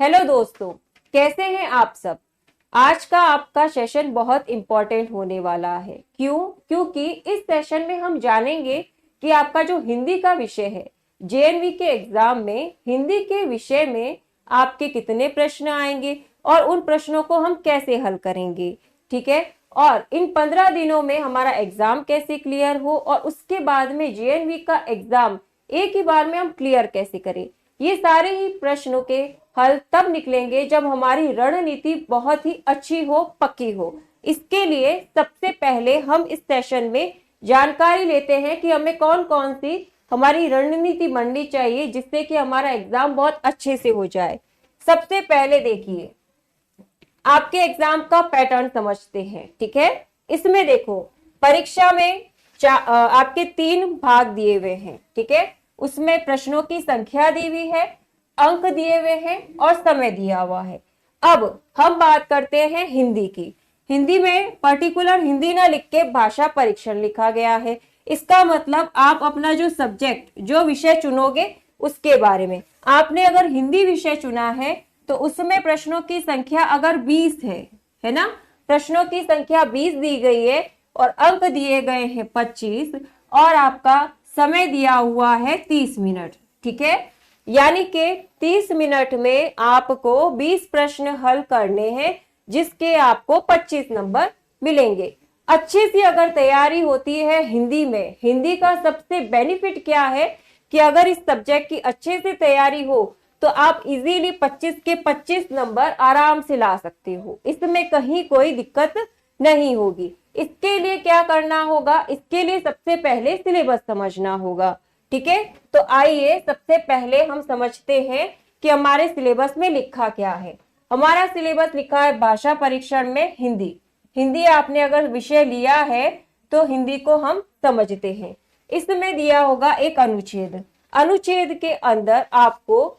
Hello दोस्तों, कैसे हैं आप सब। आज का आपका सेशन बहुत इंपॉर्टेंट होने वाला है। क्यों? क्योंकि इस सेशन में हम जानेंगे कि आपका जो हिंदी का विषय है, जेएनवी के एग्जाम में हिंदी के विषय में आपके कितने प्रश्न आएंगे और उन प्रश्नों को हम कैसे हल करेंगे। ठीक है, और इन 15 दिनों में हमारा एग्जाम कैसे क्लियर हो और उसके बाद में जेएनवी का एग्जाम एक ही बार में हम क्लियर कैसे करें। ये सारे ही प्रश्नों के हल तब निकलेंगे जब हमारी रणनीति बहुत ही अच्छी हो, पक्की हो। इसके लिए सबसे पहले हम इस सेशन में जानकारी लेते हैं कि हमें कौन कौन सी हमारी रणनीति बननी चाहिए जिससे कि हमारा एग्जाम बहुत अच्छे से हो जाए। सबसे पहले देखिए, आपके एग्जाम का पैटर्न समझते हैं। ठीक है, इसमें देखो, परीक्षा में आपके 3 भाग दिए हुए हैं। ठीक है, उसमें प्रश्नों की संख्या दी हुई है, अंक दिए हुए हैं और समय दिया हुआ है। अब हम बात करते हैं हिंदी की। हिंदी में पर्टिकुलर हिंदी ना लिख के भाषा परीक्षण लिखा गया है। इसका मतलब आप अपना जो सब्जेक्ट, जो विषय चुनोगे उसके बारे में। आपने अगर हिंदी विषय चुना है तो उसमें प्रश्नों की संख्या अगर 20 है ना, प्रश्नों की संख्या 20 दी गई है और अंक दिए गए हैं 25 और आपका समय दिया हुआ है 30 मिनट। ठीक है, यानी कि 30 मिनट में आपको 20 प्रश्न हल करने हैं जिसके आपको 25 नंबर मिलेंगे। अच्छी सी अगर तैयारी होती है हिंदी में, हिंदी का सबसे बेनिफिट क्या है कि अगर इस सब्जेक्ट की अच्छे से तैयारी हो तो आप इजीली 25 के 25 नंबर आराम से ला सकते हो। इसमें कहीं कोई दिक्कत नहीं होगी। इसके लिए क्या करना होगा? इसके लिए सबसे पहले सिलेबस समझना होगा। ठीक है, तो आइए सबसे पहले हम समझते हैं कि हमारे सिलेबस में लिखा क्या है। हमारा सिलेबस लिखा है भाषा परीक्षण में हिंदी। हिंदी आपने अगर विषय लिया है तो हिंदी को हम समझते हैं। इसमें दिया होगा एक अनुच्छेद। अनुच्छेद के अंदर आपको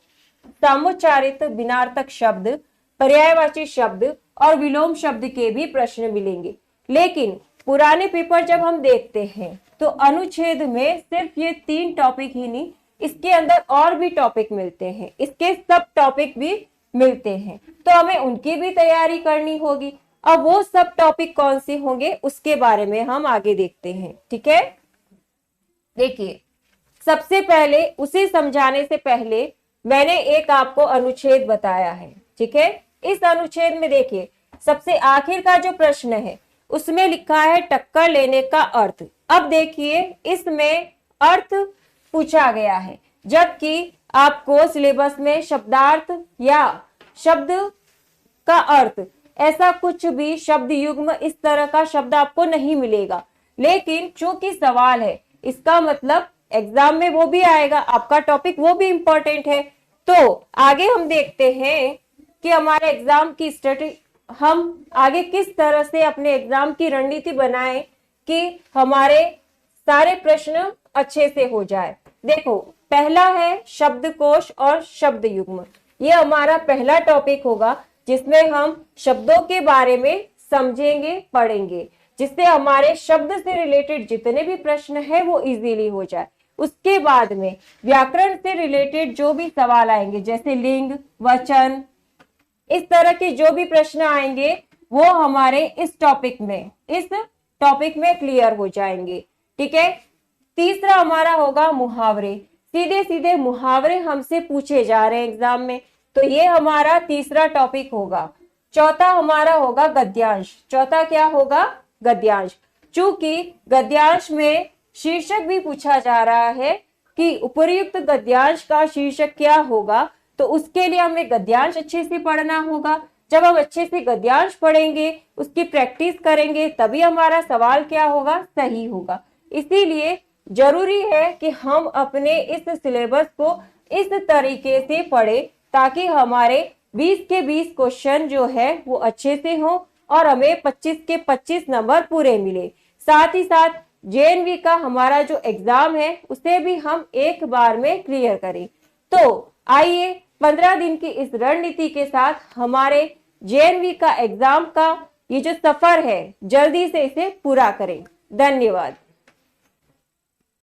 सामोच्चारित बिनार्थक शब्द, पर्यायवाची शब्द और विलोम शब्द के भी प्रश्न मिलेंगे। लेकिन पुराने पेपर जब हम देखते हैं तो अनुच्छेद में सिर्फ ये 3 टॉपिक ही नहीं, इसके अंदर और भी टॉपिक मिलते हैं, इसके सब टॉपिक भी मिलते हैं, तो हमें उनकी भी तैयारी करनी होगी। अब वो सब टॉपिक कौन से होंगे उसके बारे में हम आगे देखते हैं। ठीक है, देखिए, सबसे पहले उसे समझाने से पहले मैंने एक आपको अनुच्छेद बताया है। ठीक है, इस अनुच्छेद में देखिए, सबसे आखिर का जो प्रश्न है उसमें लिखा है टक्कर लेने का अर्थ। अब देखिए, इसमें अर्थ पूछा गया है, जबकि आपको सिलेबस में शब्दार्थ या शब्द का अर्थ, ऐसा कुछ भी शब्द युग्म इस तरह का शब्द आपको नहीं मिलेगा। लेकिन चूंकि सवाल है, इसका मतलब एग्जाम में वो भी आएगा, आपका टॉपिक वो भी इंपॉर्टेंट है। तो आगे हम देखते हैं कि हमारे एग्जाम की स्ट्रेटेजी, हम आगे किस तरह से अपने एग्जाम की रणनीति बनाएं कि हमारे सारे प्रश्न अच्छे से हो जाए। देखो, पहला है शब्दकोश और शब्द युग्म। ये हमारा पहला टॉपिक होगा जिसमें हम शब्दों के बारे में समझेंगे, पढ़ेंगे, जिससे हमारे शब्द से रिलेटेड जितने भी प्रश्न है वो इजीली हो जाए। उसके बाद में व्याकरण से रिलेटेड जो भी सवाल आएंगे, जैसे लिंग, वचन, इस तरह के जो भी प्रश्न आएंगे वो हमारे इस टॉपिक में क्लियर हो जाएंगे। ठीक है, तीसरा हमारा होगा मुहावरे। सीधे सीधे मुहावरे हमसे पूछे जा रहे हैं एग्जाम में, तो ये हमारा तीसरा टॉपिक होगा। चौथा हमारा होगा गद्यांश। चौथा क्या होगा? गद्यांश। चूंकि गद्यांश में शीर्षक भी पूछा जा रहा है कि उपर्युक्त गद्यांश का शीर्षक क्या होगा, तो उसके लिए हमें गद्यांश अच्छे से पढ़ना होगा। जब हम अच्छे से गद्यांश पढ़ेंगे, उसकी प्रैक्टिस करेंगे, तभी हमारा सवाल क्या होगा? सही होगा। इसीलिए जरूरी है कि हम अपने इस सिलेबस को इस तरीके से पढ़े ताकि हमारे 20 के 20 क्वेश्चन जो है वो अच्छे से हो और हमें 25 के 25 नंबर पूरे मिले। साथ ही साथ जेएनवी का हमारा जो एग्जाम है उसे भी हम एक बार में क्लियर करें। तो आइए 15 दिन की इस रणनीति के साथ हमारे जेएनवी का एग्जाम का ये जो सफर है जल्दी से इसे पूरा करें। धन्यवाद।